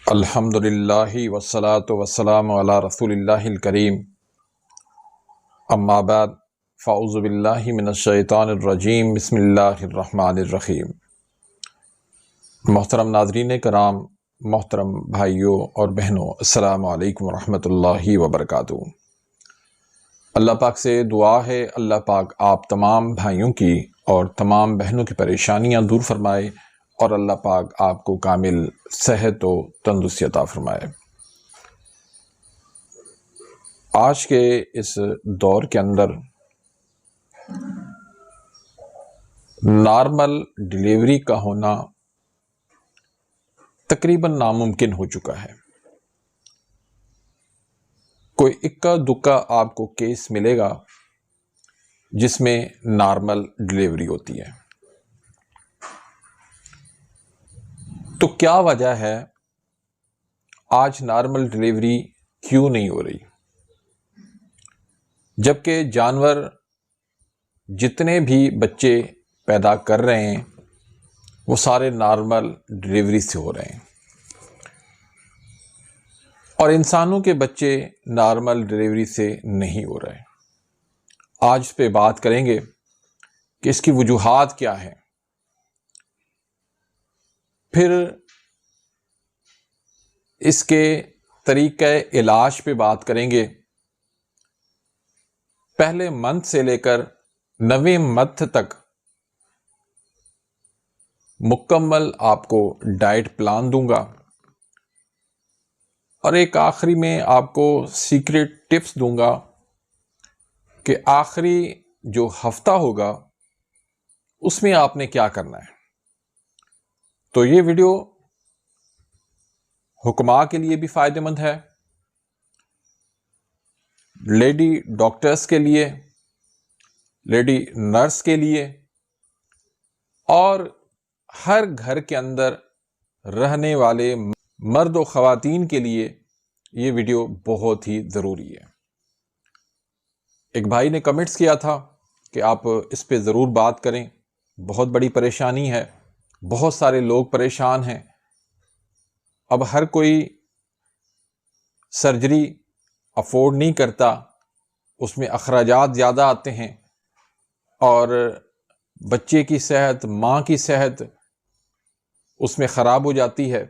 الحمدللہ والصلاة والسلام علی رسول اللہ الکریم اما بعد فاعوذ باللہ من الشیطان الرجیم بسم اللہ الرحمن الرحیم۔ محترم ناظرین کرام، محترم بھائیوں اور بہنوں، السلام علیکم ورحمۃ اللہ وبرکاتہ۔ اللہ پاک سے دعا ہے اللہ پاک آپ تمام بھائیوں کی اور تمام بہنوں کی پریشانیاں دور فرمائے اور اللہ پاک آپ کو کامل صحت و تندرستی عطا فرمائے۔ آج کے اس دور کے اندر نارمل ڈیلیوری کا ہونا تقریباً ناممکن ہو چکا ہے۔ کوئی اکا دکا آپ کو کیس ملے گا جس میں نارمل ڈیلیوری ہوتی ہے۔ تو کیا وجہ ہے آج نارمل ڈیلیوری کیوں نہیں ہو رہی، جبکہ جانور جتنے بھی بچے پیدا کر رہے ہیں وہ سارے نارمل ڈیلیوری سے ہو رہے ہیں، اور انسانوں کے بچے نارمل ڈیلیوری سے نہیں ہو رہے۔ آج اس پہ بات کریں گے کہ اس کی وجوہات کیا ہیں، پھر اس کے طریقہ علاج پہ بات کریں گے۔ پہلے منتھ سے لے کر 9ویں منتھ تک مکمل آپ کو ڈائٹ پلان دوں گا، اور ایک آخری میں آپ کو سیکریٹ ٹپس دوں گا کہ آخری جو ہفتہ ہوگا اس میں آپ نے کیا کرنا ہے۔ تو یہ ویڈیو حکماء کے لیے بھی فائدہ مند ہے، لیڈی ڈاکٹرز کے لیے، لیڈی نرس کے لیے، اور ہر گھر کے اندر رہنے والے مرد و خواتین کے لیے یہ ویڈیو بہت ہی ضروری ہے۔ ایک بھائی نے کمنٹس کیا تھا کہ آپ اس پہ ضرور بات کریں، بہت بڑی پریشانی ہے، بہت سارے لوگ پریشان ہیں۔ اب ہر کوئی سرجری افورڈ نہیں کرتا، اس میں اخراجات زیادہ آتے ہیں، اور بچے کی صحت، ماں کی صحت اس میں خراب ہو جاتی ہے۔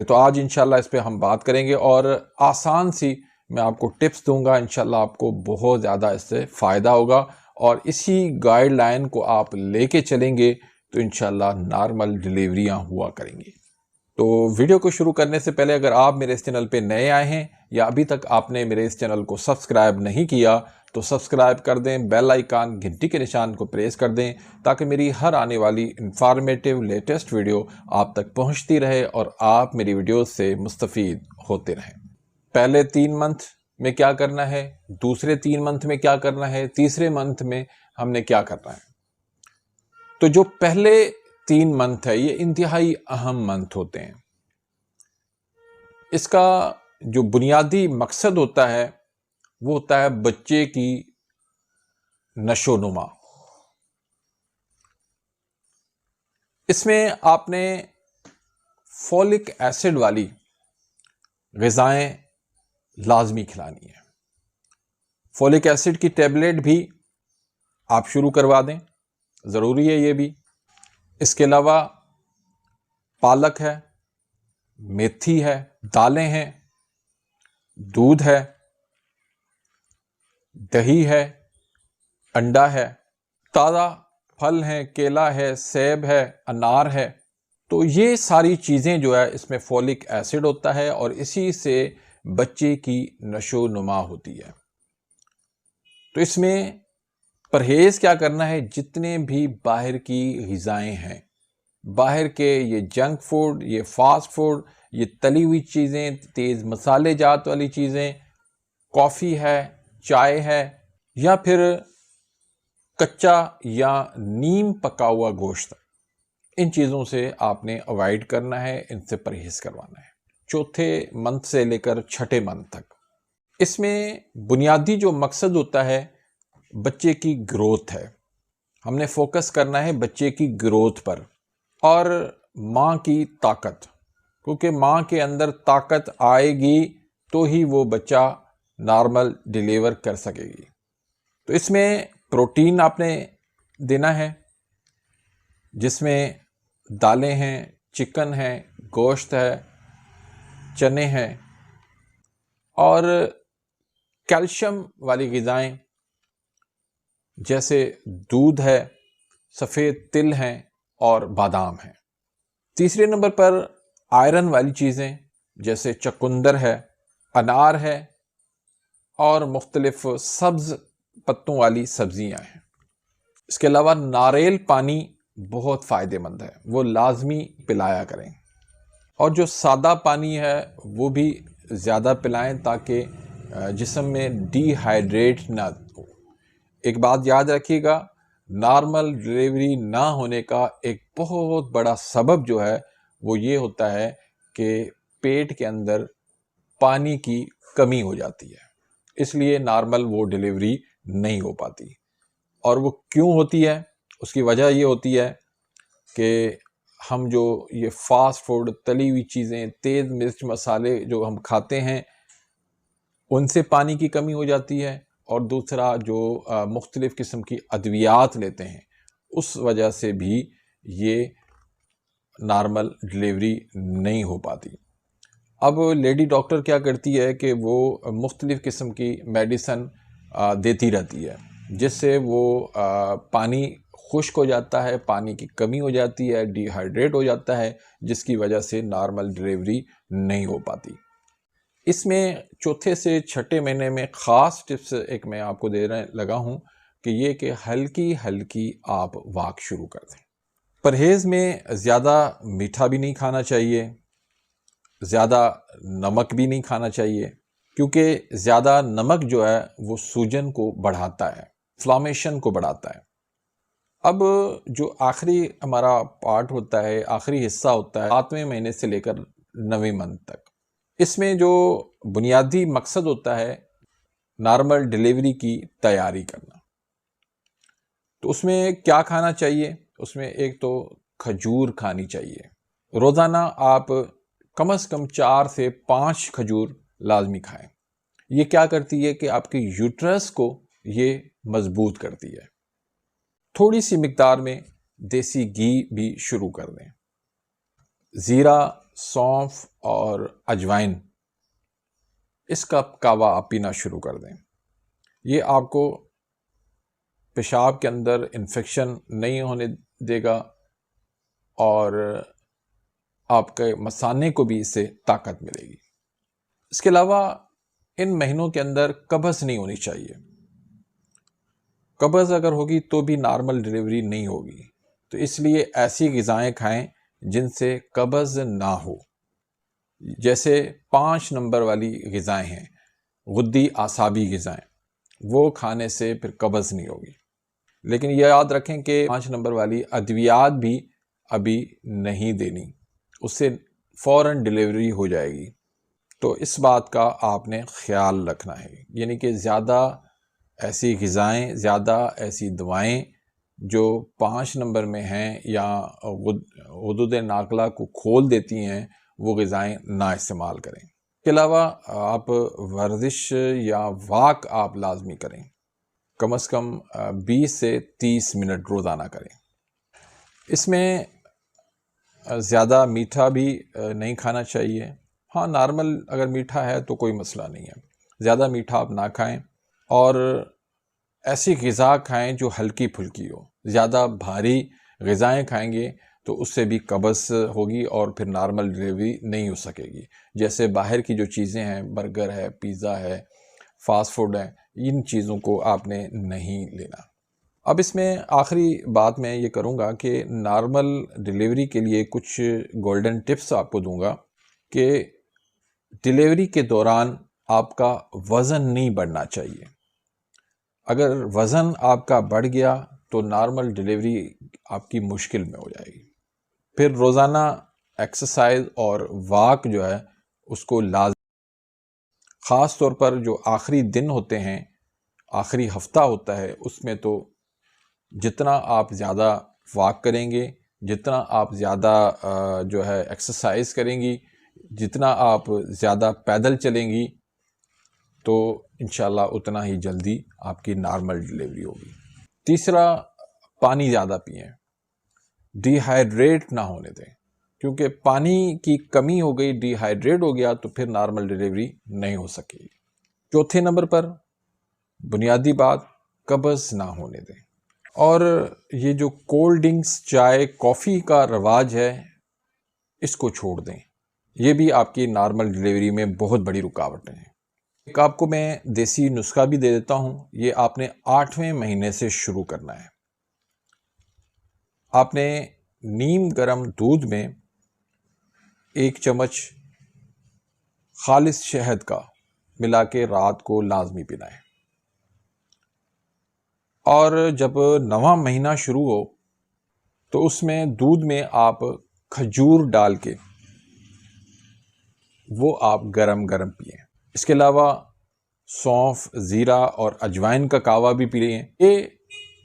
تو آج انشاءاللہ اس پہ ہم بات کریں گے، اور آسان سی میں آپ کو ٹپس دوں گا، انشاءاللہ آپ کو بہت زیادہ اس سے فائدہ ہوگا، اور اسی گائیڈ لائن کو آپ لے کے چلیں گے تو انشاءاللہ نارمل ڈیلیوریاں ہوا کریں گی۔ تو ویڈیو کو شروع کرنے سے پہلے اگر آپ میرے اس چینل پہ نئے آئے ہیں یا ابھی تک آپ نے میرے اس چینل کو سبسکرائب نہیں کیا تو سبسکرائب کر دیں، بیل آئیکن گھنٹی کے نشان کو پریس کر دیں تاکہ میری ہر آنے والی انفارمیٹیو لیٹسٹ ویڈیو آپ تک پہنچتی رہے اور آپ میری ویڈیوز سے مستفید ہوتے رہیں۔ پہلے 3 منتھ میں کیا کرنا ہے، دوسرے 3 منتھ میں کیا کرنا ہے، تیسرے منتھ میں ہم نے کیا کرنا ہے۔ تو جو پہلے 3 منتھ ہے یہ انتہائی اہم منتھ ہوتے ہیں۔ اس کا جو بنیادی مقصد ہوتا ہے وہ ہوتا ہے بچے کی نشو و نما۔ اس میں آپ نے فولک ایسڈ والی غذائیں لازمی کھلانی ہے۔ فولک ایسڈ کی ٹیبلٹ بھی آپ شروع کروا دیں، ضروری ہے یہ بھی۔ اس کے علاوہ پالک ہے، میتھی ہے، دالیں ہیں، دودھ ہے، دہی ہے، انڈا ہے، تازہ پھل ہیں، کیلا ہے، سیب ہے، انار ہے۔ تو یہ ساری چیزیں جو ہے اس میں فولک ایسڈ ہوتا ہے، اور اسی سے بچے کی نشو و نما ہوتی ہے۔ تو اس میں پرہیز کیا کرنا ہے، جتنے بھی باہر کی غذائیں ہیں، باہر کے یہ جنک فوڈ، یہ فاسٹ فوڈ، یہ تلی ہوئی چیزیں، تیز مسالے جات والی چیزیں، کافی ہے، چائے ہے، یا پھر کچا یا نیم پکا ہوا گوشت، ان چیزوں سے آپ نے اوائڈ کرنا ہے، ان سے پرہیز کروانا ہے 4تھے منتھ سے لے کر 6ٹھے منتھ تک۔ اس میں بنیادی جو مقصد ہوتا ہے بچے کی گروتھ ہے، ہم نے فوکس کرنا ہے بچے کی گروتھ پر اور ماں کی طاقت۔ کیونکہ ماں کے اندر طاقت آئے گی تو ہی وہ بچہ نارمل ڈیلیور کر سکے گی۔ تو اس میں پروٹین آپ نے دینا ہے، جس میں دالیں ہیں، چکن ہے، گوشت ہے، چنے ہیں، اور کیلشیم والی غذائیں جیسے دودھ ہے، سفید تل ہیں اور بادام ہیں۔ تیسرے نمبر پر آئرن والی چیزیں جیسے چقندر ہے، انار ہے، اور مختلف سبز پتوں والی سبزیاں ہیں۔ اس کے علاوہ ناریل پانی بہت فائدہ مند ہے، وہ لازمی پلایا کریں، اور جو سادہ پانی ہے وہ بھی زیادہ پلائیں تاکہ جسم میں ڈی ہائیڈریٹ نہ ہو۔ ایک بات یاد رکھیے گا، نارمل ڈلیوری نہ ہونے کا ایک بہت بڑا سبب جو ہے وہ یہ ہوتا ہے کہ پیٹ کے اندر پانی کی کمی ہو جاتی ہے، اس لیے نارمل وہ ڈلیوری نہیں ہو پاتی۔ اور وہ کیوں ہوتی ہے؟ اس کی وجہ یہ ہوتی ہے کہ ہم جو یہ فاسٹ فوڈ، تلی ہوئی چیزیں، تیز مرچ مسالے جو ہم کھاتے ہیں، ان سے پانی کی کمی ہو جاتی ہے، اور دوسرا جو مختلف قسم کی ادویات لیتے ہیں، اس وجہ سے بھی یہ نارمل ڈلیوری نہیں ہو پاتی۔ اب لیڈی ڈاکٹر کیا کرتی ہے کہ وہ مختلف قسم کی میڈیسن دیتی رہتی ہے، جس سے وہ پانی خشک ہو جاتا ہے، پانی کی کمی ہو جاتی ہے، ڈی ہائیڈریٹ ہو جاتا ہے، جس کی وجہ سے نارمل ڈلیوری نہیں ہو پاتی۔ اس میں چوتھے سے چھٹے مہینے میں خاص ٹپس ایک میں آپ کو دینے لگا ہوں کہ یہ کہ ہلکی ہلکی آپ واک شروع کر دیں۔ پرہیز میں زیادہ میٹھا بھی نہیں کھانا چاہیے، زیادہ نمک بھی نہیں کھانا چاہیے، کیونکہ زیادہ نمک جو ہے وہ سوجن کو بڑھاتا ہے، انفلاممیشن کو بڑھاتا ہے۔ اب جو آخری ہمارا پارٹ ہوتا ہے، آخری حصہ ہوتا ہے 7ویں مہینے سے لے کر 9ویں منتھ تک، اس میں جو بنیادی مقصد ہوتا ہے نارمل ڈلیوری کی تیاری کرنا۔ تو اس میں کیا کھانا چاہیے؟ اس میں ایک تو کھجور کھانی چاہیے، روزانہ آپ کم از کم 4 سے 5 کھجور لازمی کھائیں۔ یہ کیا کرتی ہے کہ آپ کے یوٹرس کو یہ مضبوط کرتی ہے۔ تھوڑی سی مقدار میں دیسی گھی بھی شروع کر دیں۔ زیرہ، سونف اور اجوائن، اس کا کہوا آپ پینا شروع کر دیں۔ یہ آپ کو پیشاب کے اندر انفیکشن نہیں ہونے دے گا، اور آپ کے مثانے کو بھی اس سے طاقت ملے گی۔ اس کے علاوہ ان مہینوں کے اندر قبض نہیں ہونی چاہیے۔ قبض اگر ہوگی تو بھی نارمل ڈلیوری نہیں ہوگی، تو اس لیے ایسی غذائیں کھائیں جن سے قبض نہ ہو۔ جیسے 5 نمبر والی غذائیں ہیں، غدی اعصابی غذائیں، وہ کھانے سے پھر قبض نہیں ہوگی۔ لیکن یہ یاد رکھیں کہ 5 نمبر والی ادویات بھی ابھی نہیں دینی، اس سے فوراً ڈلیوری ہو جائے گی۔ تو اس بات کا آپ نے خیال رکھنا ہے، یعنی کہ زیادہ ایسی غذائیں، زیادہ ایسی دوائیں جو 5 نمبر میں ہیں یا غدود ناقلہ کو کھول دیتی ہیں، وہ غذائیں نہ استعمال کریں۔ اس کے علاوہ آپ ورزش یا واک آپ لازمی کریں، کم از کم 20 سے 30 منٹ روزانہ کریں۔ اس میں زیادہ میٹھا بھی نہیں کھانا چاہیے۔ ہاں، نارمل اگر میٹھا ہے تو کوئی مسئلہ نہیں ہے، زیادہ میٹھا آپ نہ کھائیں، اور ایسی غذا کھائیں جو ہلکی پھلکی ہو۔ زیادہ بھاری غذائیں کھائیں گے تو اس سے بھی قبض ہوگی اور پھر نارمل ڈلیوری نہیں ہو سکے گی۔ جیسے باہر کی جو چیزیں ہیں، برگر ہے، پیزا ہے، فاسٹ فوڈ ہے، ان چیزوں کو آپ نے نہیں لینا۔ اب اس میں آخری بات میں یہ کروں گا کہ نارمل ڈلیوری کے لیے کچھ گولڈن ٹپس آپ کو دوں گا کہ ڈلیوری کے دوران آپ کا وزن نہیں بڑھنا چاہیے۔ اگر وزن آپ کا بڑھ گیا تو نارمل ڈلیوری آپ کی مشکل میں ہو جائے گی۔ پھر روزانہ ایکسرسائز اور واک جو ہے اس کو لازم، خاص طور پر جو آخری دن ہوتے ہیں، آخری ہفتہ ہوتا ہے، اس میں تو جتنا آپ زیادہ واک کریں گے، جتنا آپ زیادہ جو ہے ایکسرسائز کریں گی، جتنا آپ زیادہ پیدل چلیں گی تو انشاءاللہ اتنا ہی جلدی آپ کی نارمل ڈیلیوری ہوگی۔ تیسرا، پانی زیادہ پئیں، ڈی ہائیڈریٹ نہ ہونے دیں، کیونکہ پانی کی کمی ہو گئی، ڈی ہائیڈریٹ ہو گیا تو پھر نارمل ڈیلیوری نہیں ہو سکے گی۔ چوتھے نمبر پر بنیادی بات، قبض نہ ہونے دیں۔ اور یہ جو کولڈ ڈرنکس، چائے، کافی کا رواج ہے، اس کو چھوڑ دیں، یہ بھی آپ کی نارمل ڈیلیوری میں بہت بڑی رکاوٹیں ہیں۔ ایک آپ کو میں دیسی نسخہ بھی دے دیتا ہوں، یہ آپ نے 8ویں مہینے سے شروع کرنا ہے۔ آپ نے نیم گرم دودھ میں 1 چمچ خالص شہد کا ملا کے رات کو لازمی پینا ہے، اور جب 9واں مہینہ شروع ہو تو اس میں دودھ میں آپ کھجور ڈال کے وہ آپ گرم گرم پئیں۔ اس کے علاوہ سونف، زیرہ اور اجوائن کا کہوہ بھی پی لیں۔ یہ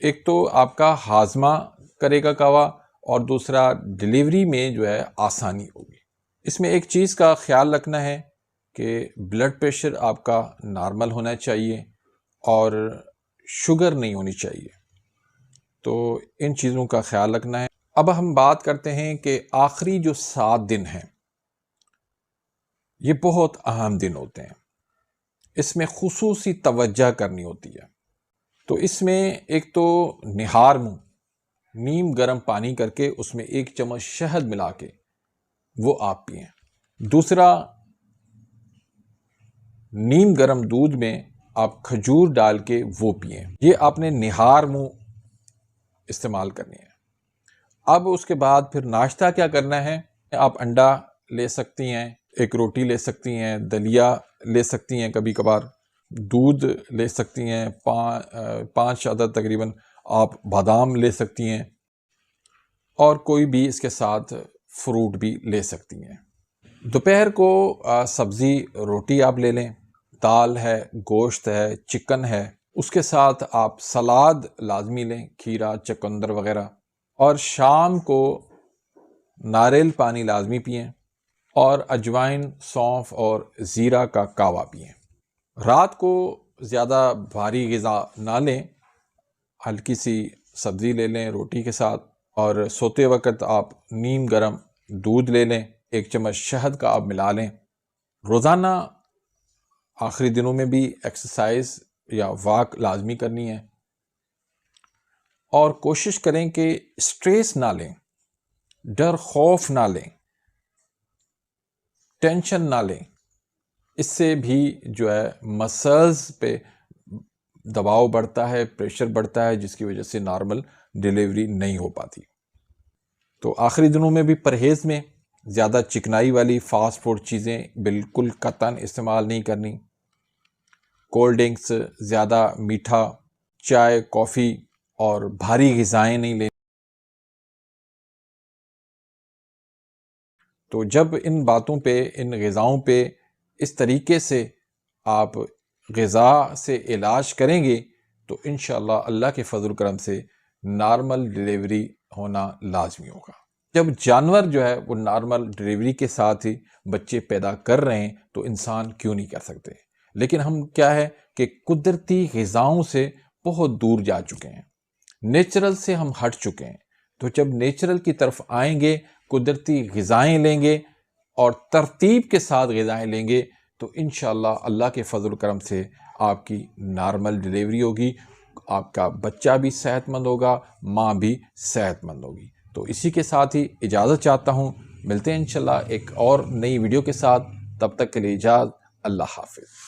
ایک تو آپ کا ہاضمہ کرے گا کہوہ، اور دوسرا ڈیلیوری میں جو ہے آسانی ہوگی۔ اس میں ایک چیز کا خیال رکھنا ہے کہ بلڈ پریشر آپ کا نارمل ہونا چاہیے اور شوگر نہیں ہونی چاہیے، تو ان چیزوں کا خیال رکھنا ہے۔ اب ہم بات کرتے ہیں کہ آخری جو 7 دن ہیں، یہ بہت اہم دن ہوتے ہیں، اس میں خصوصی توجہ کرنی ہوتی ہے۔ تو اس میں ایک تو نہار منہ نیم گرم پانی کر کے اس میں 1 چمچ شہد ملا کے وہ آپ پئیں۔ دوسرا، نیم گرم دودھ میں آپ کھجور ڈال کے وہ پئیں، یہ آپ نے نہار منہ استعمال کرنی ہے۔ اب اس کے بعد پھر ناشتہ کیا کرنا ہے؟ آپ انڈا لے سکتی ہیں، 1 روٹی لے سکتی ہیں، دلیا لے سکتی ہیں، کبھی کبھار دودھ لے سکتی ہیں، 5 عدد تقریباً آپ بادام لے سکتی ہیں، اور کوئی بھی اس کے ساتھ فروٹ بھی لے سکتی ہیں۔ دوپہر کو سبزی روٹی آپ لے لیں، دال ہے، گوشت ہے، چکن ہے، اس کے ساتھ آپ سلاد لازمی لیں، کھیرا، چقندر وغیرہ، اور شام کو ناریل پانی لازمی پئیں، اور اجوائن، سونف اور زیرہ کا کہوہ پئیں۔ رات کو زیادہ بھاری غذا نہ لیں، ہلکی سی سبزی لے لیں روٹی کے ساتھ، اور سوتے وقت آپ نیم گرم دودھ لے لیں، 1 چمچ شہد کا آپ ملا لیں۔ روزانہ آخری دنوں میں بھی ایکسرسائز یا واک لازمی کرنی ہے، اور کوشش کریں کہ اسٹریس نہ لیں، ڈر خوف نہ لیں، ٹینشن نہ لیں، اس سے بھی جو ہے مسلز پہ دباؤ بڑھتا ہے، پریشر بڑھتا ہے، جس کی وجہ سے نارمل ڈیلیوری نہیں ہو پاتی۔ تو آخری دنوں میں بھی پرہیز میں زیادہ چکنائی والی فاسٹ فوڈ چیزیں بالکل قطعاً استعمال نہیں کرنی، کولڈ ڈرنکس، زیادہ میٹھا، چائے، کافی اور بھاری غذائیں نہیں لیں۔ تو جب ان باتوں پہ، ان غذاؤں پہ اس طریقے سے آپ غذا سے علاج کریں گے تو انشاءاللہ اللہ کے فضل و کرم سے نارمل ڈیلیوری ہونا لازمی ہوگا۔ جب جانور جو ہے وہ نارمل ڈیلیوری کے ساتھ ہی بچے پیدا کر رہے ہیں تو انسان کیوں نہیں کر سکتے؟ لیکن ہم کیا ہے کہ قدرتی غذاؤں سے بہت دور جا چکے ہیں، نیچرل سے ہم ہٹ چکے ہیں۔ تو جب نیچرل کی طرف آئیں گے، قدرتی غذائیں لیں گے اور ترتیب کے ساتھ غذائیں لیں گے تو انشاءاللہ اللہ کے فضل و کرم سے آپ کی نارمل ڈیلیوری ہوگی، آپ کا بچہ بھی صحت مند ہوگا، ماں بھی صحت مند ہوگی۔ تو اسی کے ساتھ ہی اجازت چاہتا ہوں، ملتے ہیں انشاءاللہ ایک اور نئی ویڈیو کے ساتھ، تب تک کے لیے اجازت، اللہ حافظ۔